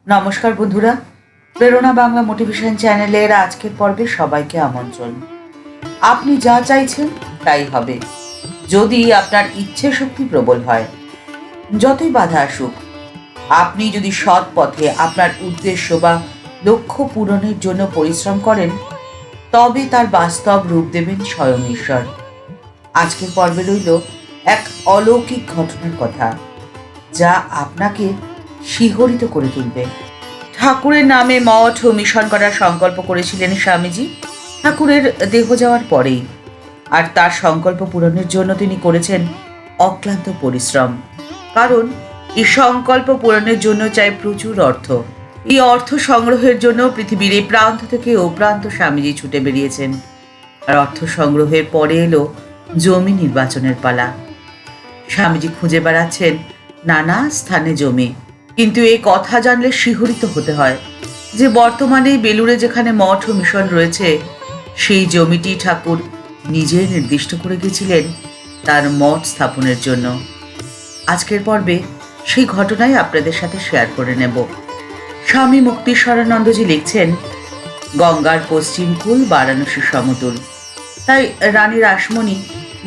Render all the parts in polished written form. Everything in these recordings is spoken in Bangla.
নমস্কার বন্ধুরা, প্রেরণা বাংলা মোটিভেশন চ্যানেলের আজকের পর্বে সবাইকে আমন্ত্রণ। আপনি যা চাইছেন তাই হবে, যদি আপনার ইচ্ছে শক্তি প্রবল হয়। যতই বাধা আসুক, আপনি যদি সৎ পথে আপনার উদ্দেশ্য বা লক্ষ্য পূরণের জন্য পরিশ্রম করেন, তবে তার বাস্তব রূপ দেবেন স্বয়ং ঈশ্বর। আজকের পর্বে রইল এক অলৌকিক ঘটনার কথা, যা আপনাকে শিহরিত করে তুলবে। ঠাকুরের নামে মঠ ও মিশন করার সংকল্প করেছিলেন স্বামীজি ঠাকুরের দেহ যাওয়ার পরেই, আর তার সংকল্প পূরণের জন্য তিনি করেছেন অক্লান্ত পরিশ্রম। কারণ এই সংকল্প পূরণের জন্য চাই প্রচুর অর্থ। এই অর্থ সংগ্রহের জন্য পৃথিবীর এই প্রান্ত থেকে ও প্রান্ত স্বামীজি ছুটে বেরিয়েছেন। আর অর্থ সংগ্রহের পরে এলো জমি নির্বাচনের পালা। স্বামীজি খুঁজে বেড়াচ্ছেন নানা স্থানে জমি, কিন্তু এই কথা জানলে শিহরিত হতে হয় যে বর্তমানে বেলুড়ে যেখানে মঠ ও মিশন রয়েছে, সেই জমিটি ঠাকুর নিজে নির্দিষ্ট করে গেছিলেন তার মঠ স্থাপনের জন্য। আজকের পর্বে সেই ঘটনাই আপনাদের সাথে শেয়ার করে নেব। স্বামী মুক্তিস্বরানন্দজি লিখছেন, গঙ্গার পশ্চিম কূল বারাণসী সমতুল। তাই রানী রাসমণি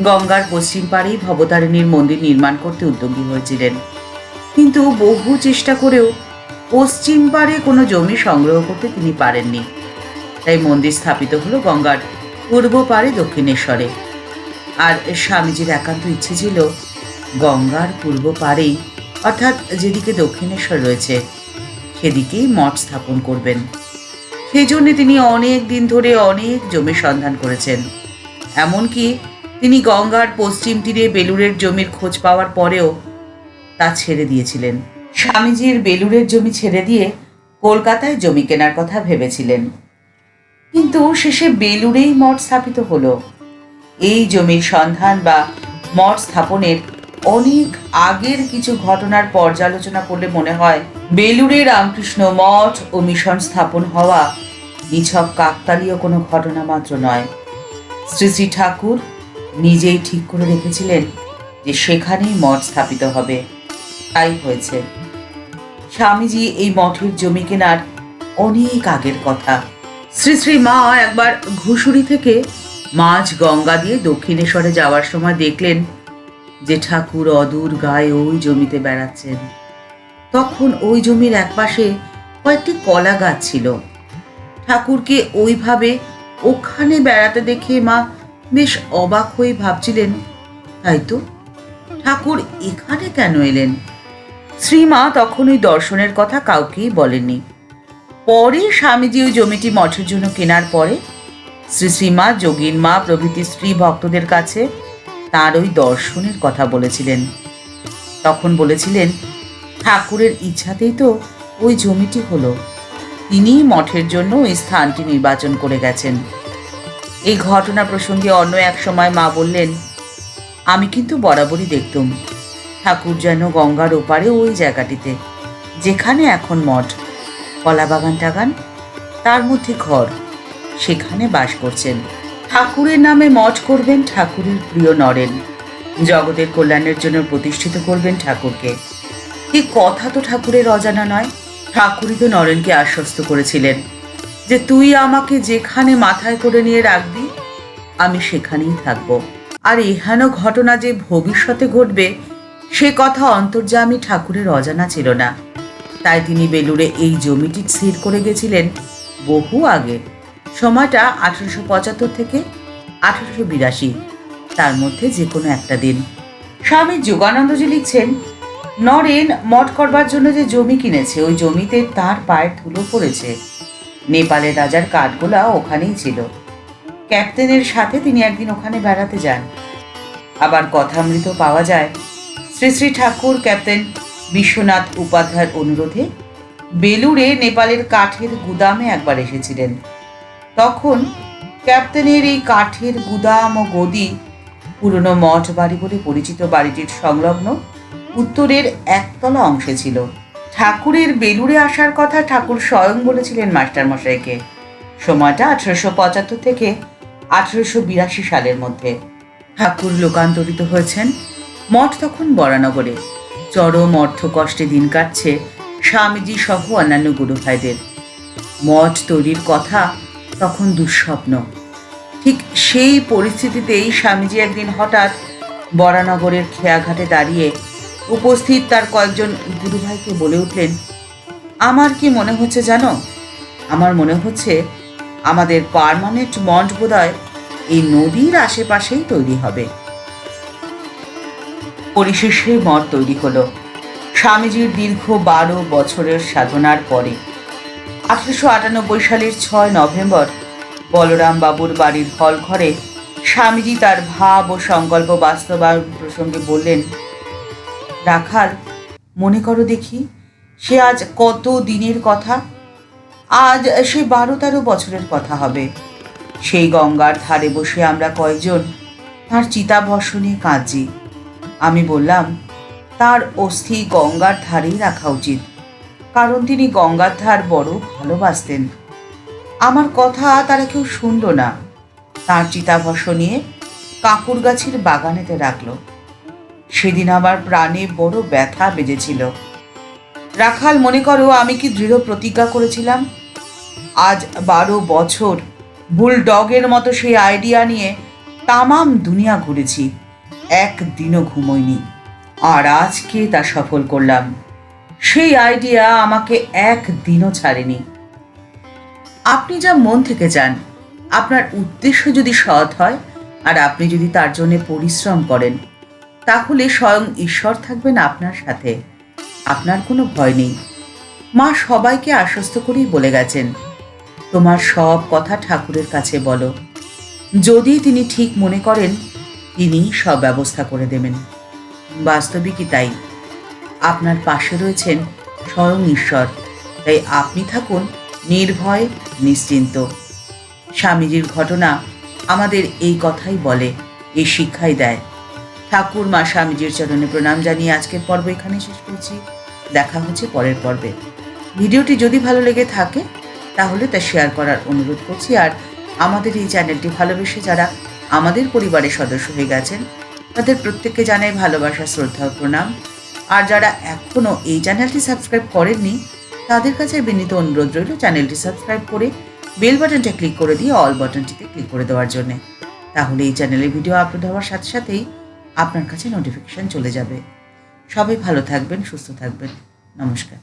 গঙ্গার পশ্চিম পাড়েই ভবতারিণীর মন্দির নির্মাণ করতে উদ্যোগী হয়েছিলেন। কিন্তু বহু চেষ্টা করেও পশ্চিম পাড়ে কোনো জমি সংগ্রহ করতে তিনি পারেননি। তাই মন্দির স্থাপিত হলো গঙ্গার পূর্ব পাড়ে দক্ষিণেশ্বরে। আর স্বামীজির একান্ত ইচ্ছে ছিল গঙ্গার পূর্ব পাড়েই, অর্থাৎ যেদিকে দক্ষিণেশ্বর রয়েছে, সেদিকেই মঠ স্থাপন করবেন। সেই জন্য তিনি অনেক দিন ধরে অনেক জমি সন্ধান করেছেন। এমনকি তিনি গঙ্গার পশ্চিম তীরে বেলুড়ের জমির খোঁজ পাওয়ার পরেও তা ছেড়ে দিয়েছিলেন। স্বামীজির বেলুড়ের জমি ছেড়ে দিয়ে কলকাতায় জমি কেনার কথা ভেবেছিলেন, কিন্তু শেষে বেলুড়েই মঠ স্থাপিত হলো। এই জমির সন্ধান বা মঠ স্থাপনের অনেক আগের কিছু ঘটনার পর্যালোচনা করলে মনে হয় বেলুড়ে রামকৃষ্ণ মঠ ও মিশন স্থাপন হওয়া নিছক কাকতালীয় কোনো ঘটনা মাত্র নয়। শ্রী শ্রী ঠাকুর নিজেই ঠিক করে রেখেছিলেন যে সেখানেই মঠ স্থাপিত হবে। তাই হয়েছে। স্বামীজি এই মঠের জমি কেনার অনেক আগের কথা। শ্রী শ্রী মা একবার ঘুষুরি থেকে মাঝ গঙ্গা দিয়ে দক্ষিণেশ্বরে যাওয়ার সময় দেখলেন যে ঠাকুর অদূর গায়ে ওই জমিতে বেড়াচ্ছেন। তখন ওই জমির একপাশে কয়েকটি কলা গাছ ছিল। ঠাকুরকে ওইভাবে ওখানে বেড়াতে দেখে মা বেশ অবাক হয়ে ভাবছিলেন, তাই তো, ঠাকুর এখানে কেন এলেন? শ্রীমা তখন ওই দর্শনের কথা কাউকেই বলেননি। পরে স্বামীজি ওই জমিটি মঠের জন্য কেনার পরে শ্রী শ্রীমা, যোগীন মা প্রভৃতি স্ত্রী ভক্তদের কাছে তার ওই দর্শনের কথা বলেছিলেন। তখন বলেছিলেন, ঠাকুরের ইচ্ছাতেই তো ওই জমিটি হলো। তিনিই মঠের জন্য ওই স্থানটি নির্বাচন করে গেছেন। এই ঘটনা প্রসঙ্গে অন্য এক সময় মা বললেন, আমি কিন্তু বরাবরই দেখতুম ঠাকুর যেন গঙ্গার ওপারে ওই জায়গাটিতে, যেখানে এখন মঠ, কলা বাগান টাগান, তার মধ্যে ঘর, সেখানে বাস করছেন। ঠাকুরের নামে মঠ করবেন, ঠাকুরের প্রিয় নরেন, জগতের কল্যাণের জন্য প্রতিষ্ঠিত করবেন ঠাকুরকে। এই কথা তো ঠাকুরের অজানা নয়। ঠাকুরই তো নরেনকে আশ্বস্ত করেছিলেন যে তুই আমাকে যেখানে মাথায় করে নিয়ে রাখবি, আমি সেখানেই থাকব। আর এহেন ঘটনা যে ভবিষ্যতে ঘটবে, সে কথা অন্তর্যামী ঠাকুরের অজানা ছিল না। তাই তিনি বেলুড়ে এই জমিটি স্থির করে গেছিলেন বহু আগে। সময়টা 1875 থেকে 1882, তার মধ্যে যে কোনো একটা দিন। স্বামী যোগানন্দজি লিখছেন, নরেন মঠ করবার জন্য যে জমি কিনেছে, ওই জমিতে তার পায়ের ধুলো পড়েছে। নেপালের রাজার কাঠগোলা ওখানেই ছিল। ক্যাপ্টেনের সাথে তিনি একদিন ওখানে বেড়াতে যান। আবার কথামৃত পাওয়া যায় শ্রী শ্রী ঠাকুর ক্যাপ্টেন বিশ্বনাথ উপাধ্যায়ের অনুরোধে বেলুড়ে নেপালের কাঠের গুদামে একবার এসেছিলেন। তখন ক্যাপ্টেনের এই কাঠের গুদাম ও গদি পুরনো মঠ বাড়ি বলে পরিচিত বাড়িটির সংলগ্ন উত্তরের একতলা অংশে ছিল। ঠাকুরের বেলুড়ে আসার কথা ঠাকুর স্বয়ং বলেছিলেন মাস্টারমশাইকে। সময়টা 1875 থেকে 1882 সালের মধ্যে। ঠাকুর লোকান্তরিত হয়েছেন। মঠ তখন বরানগরে। চরম অর্থ কষ্টে দিন কাটছে স্বামীজি সহ অন্যান্য গুরু ভাইদের। মঠ তৈরির কথা তখন দুঃস্বপ্ন। ঠিক সেই পরিস্থিতিতেই স্বামীজি একদিন হঠাৎ বরানগরের খেয়াঘাটে দাঁড়িয়ে উপস্থিত তার কয়েকজন গুরুভাইকে বলে উঠলেন, আমার কি মনে হচ্ছে জানো, আমার মনে হচ্ছে আমাদের পার্মানেন্ট মঠ বোধহয় এই নদীর আশেপাশেই তৈরি হবে। পরিশেষে মঠ তৈরি হলো স্বামীজির দীর্ঘ 12 বছরের সাধনার পরে। 1898 সালের 6 নভেম্বর বলরাম বাবুর বাড়ির হল ঘরে স্বামীজি তার ভাব ও সংকল্প বাস্তবায়ন প্রসঙ্গে বললেন, রাখাল, মনে করো দেখি, সে আজ কত দিনের কথা। আজ সে 12-13 বছরের কথা হবে। সেই গঙ্গার ধারে বসে আমরা কয়েকজন তার চিতাভস্ম নিয়ে কাঁদছি। আমি বললাম, তার অস্থি গঙ্গার ধারেই রাখা উচিত, কারণ তিনি গঙ্গার ধার বড় ভালোবাসতেন। আমার কথা তারা কেউ শুনল না। তার চিতাভস্ম নিয়ে কাকুরগাছির বাগানেতে রাখল। সেদিন আমার প্রাণে বড় ব্যথা বেজেছিল। রাখাল, মনে করো আমি কি দৃঢ় প্রতিজ্ঞা করেছিলাম। আজ 12 বছর বুলডগের মতো সেই আইডিয়া নিয়ে তামাম দুনিয়া ঘুরেছি, একদিনও ঘুমোইনি, আর আজকে তা সফল করলাম। সেই আইডিয়া আমাকে একদিনও ছাড়েনি। আপনি যা মন থেকে চান, আপনার উদ্দেশ্য যদি সৎ হয় আর আপনি যদি তার জন্য পরিশ্রম করেন, তাহলে স্বয়ং ঈশ্বর থাকবেন আপনার সাথে। আপনার কোনো ভয় নেই। মা সবাইকে আশ্বস্ত করেই বলে গেছেন, তোমার সব কথা ঠাকুরের কাছে বলো। যদি তিনি ঠিক মনে করেন, তিনি সব ব্যবস্থা করে দেবেন। বাস্তবিকই তাই। আপনার পাশে রয়েছেন স্বয়ং ঈশ্বর, তাই আপনি থাকুন নির্ভয়, নিশ্চিন্ত। স্বামীজির ঘটনা আমাদের এই কথাই বলে, এই শিক্ষাই দেয়। ঠাকুর মা স্বামীজির চরণে প্রণাম জানিয়ে আজকের পর্ব এখানে শেষ করছি। দেখা হচ্ছে পরের পর্বে। ভিডিওটি যদি ভালো লেগে থাকে তাহলে তা শেয়ার করার অনুরোধ করছি। আর আমাদের এই চ্যানেলটি ভালোবেসে যারা আমাদের পরিবারের সদস্য হয়ে গেছেন তাদের প্রত্যেককে জানাই ভালোবাসা, শ্রদ্ধা ও প্রণাম। আর যারা এখনও এই চ্যানেলটি সাবস্ক্রাইব করেননি তাদের কাছে বিনীত অনুরোধ রইল চ্যানেলটি সাবস্ক্রাইব করে বেল বাটনটা ক্লিক করে দিয়ে অল বাটনটিতে ক্লিক করে দেওয়ার জন্যে। তাহলে এই চ্যানেলে ভিডিও আপলোড হওয়ার সাথে সাথেই আপনার কাছে নোটিফিকেশন চলে যাবে। সবাই ভালো থাকবেন, সুস্থ থাকবেন। নমস্কার।